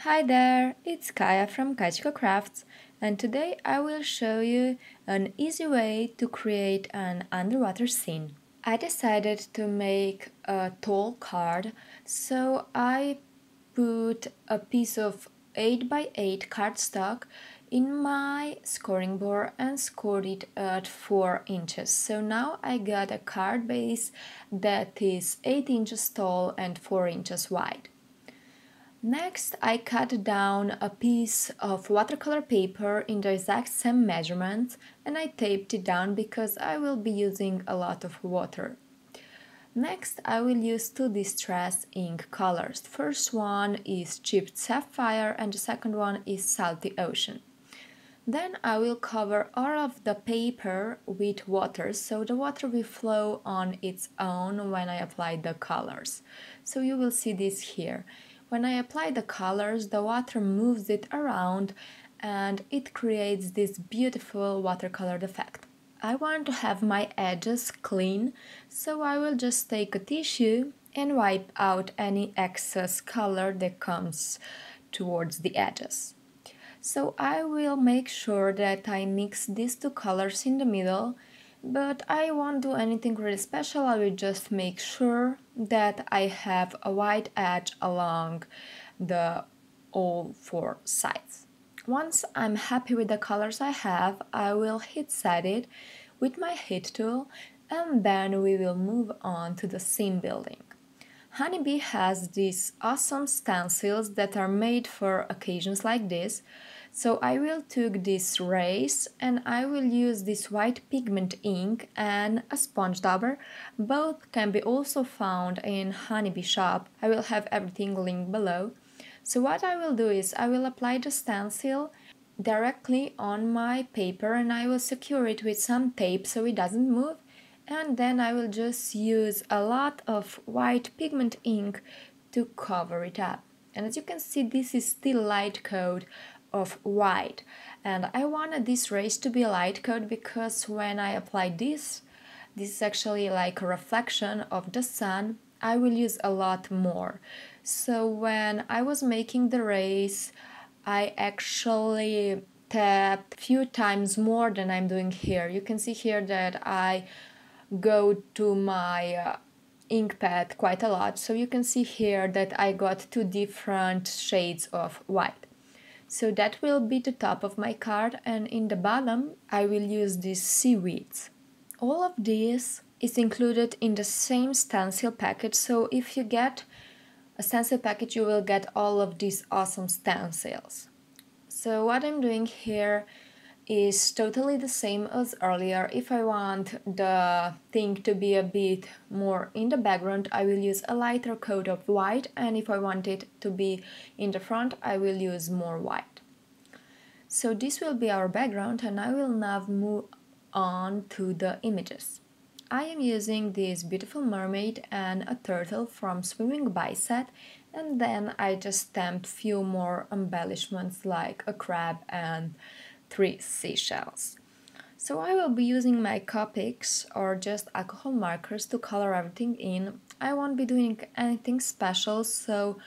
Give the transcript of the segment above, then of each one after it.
Hi there, it's Kaya from Kachiko Crafts, and today I will show you an easy way to create an underwater scene. I decided to make a tall card, so I put a piece of 8 by 8 cardstock in my scoring board and scored it at 4 inches. So now I got a card base that is 8 inches tall and 4 inches wide. Next, I cut down a piece of watercolor paper in the exact same measurements and I taped it down because I will be using a lot of water. Next, I will use two distress ink colors. The first one is chipped sapphire and the second one is salty ocean. Then I will cover all of the paper with water, so the water will flow on its own when I apply the colors. So you will see this here. When I apply the colors, the water moves it around and it creates this beautiful watercolored effect. I want to have my edges clean, so I will just take a tissue and wipe out any excess color that comes towards the edges. So I will make sure that I mix these two colors in the middle, but I won't do anything really special. I will just make sure that I have a white edge along the all four sides. Once I'm happy with the colors I have, I will heat set it with my heat tool and then we will move on to the scene building. Honeybee has these awesome stencils that are made for occasions like this, so I will take this race and I will use this white pigment ink and a sponge dauber. Both can be also found in Honeybee shop. I will have everything linked below. So what I will do is I will apply the stencil directly on my paper and I will secure it with some tape so it doesn't move. And then I will just use a lot of white pigment ink to cover it up. And as you can see, this is still light coat of white. And I wanted this race to be light coat because when I apply this is actually like a reflection of the sun. I will use a lot more. So when I was making the race, I actually tapped a few times more than I'm doing here. You can see here that I go to my ink pad quite a lot, so you can see here that I got two different shades of white. So that will be the top of my card, and in the bottom I will use these seaweeds. All of this is included in the same stencil package, so if you get a stencil package you will get all of these awesome stencils. So what I'm doing here is totally the same as earlier. If I want the thing to be a bit more in the background, I will use a lighter coat of white, and if I want it to be in the front, I will use more white. So this will be our background and I will now move on to the images. I am using this beautiful mermaid and a turtle from Swimming By set, and then I just stamped few more embellishments like a crab and 3 seashells. So I will be using my Copics or just alcohol markers to color everything in. I won't be doing anything special, so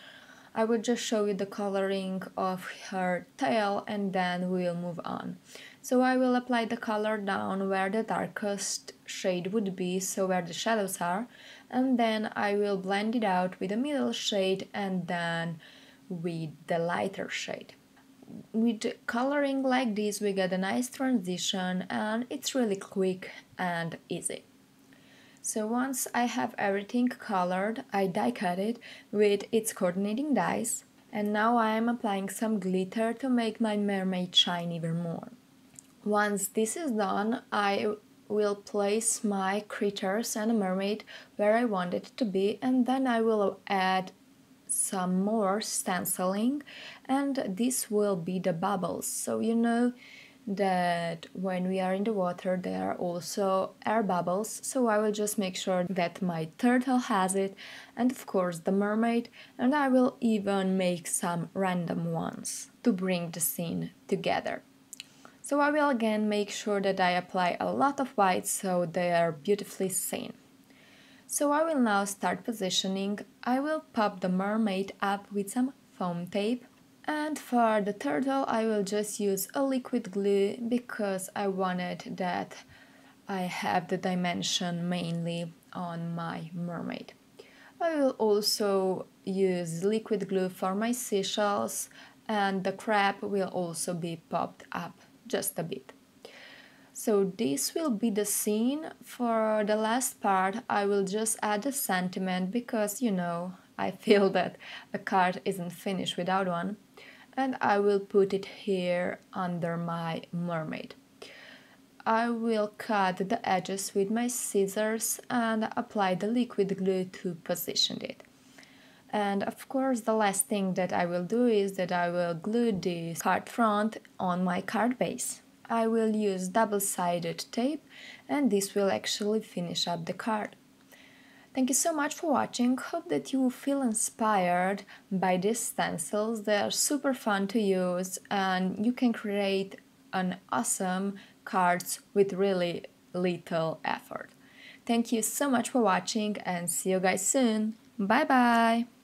I will just show you the coloring of her tail and then we will move on. So I will apply the color down where the darkest shade would be, so where the shadows are, and then I will blend it out with the middle shade and then with the lighter shade. With coloring like this we get a nice transition and it's really quick and easy. So once I have everything colored, I die cut it with its coordinating dies, and now I am applying some glitter to make my mermaid shine even more. Once this is done, I will place my critters and a mermaid where I want it to be, and then I will add some more stenciling, and this will be the bubbles. So you know that when we are in the water there are also air bubbles, so I will just make sure that my turtle has it, and of course the mermaid, and I will even make some random ones to bring the scene together. So I will again make sure that I apply a lot of white so they are beautifully seen. So I will now start positioning. I will pop the mermaid up with some foam tape, And for the turtle I will just use a liquid glue because I wanted that I have the dimension mainly on my mermaid. I will also use liquid glue for my seashells, and the crab will also be popped up just a bit. So this will be the scene. For the last part I will just add a sentiment because I feel that a card isn't finished without one, and I will put it here under my mermaid. I will cut the edges with my scissors and apply the liquid glue to position it. And of course the last thing that I will do is that I will glue this card front on my card base. I will use double-sided tape and this will actually finish up the card. Thank you so much for watching. Hope that you feel inspired by these stencils. They are super fun to use and you can create an awesome cards with really little effort. Thank you so much for watching and see you guys soon. Bye bye!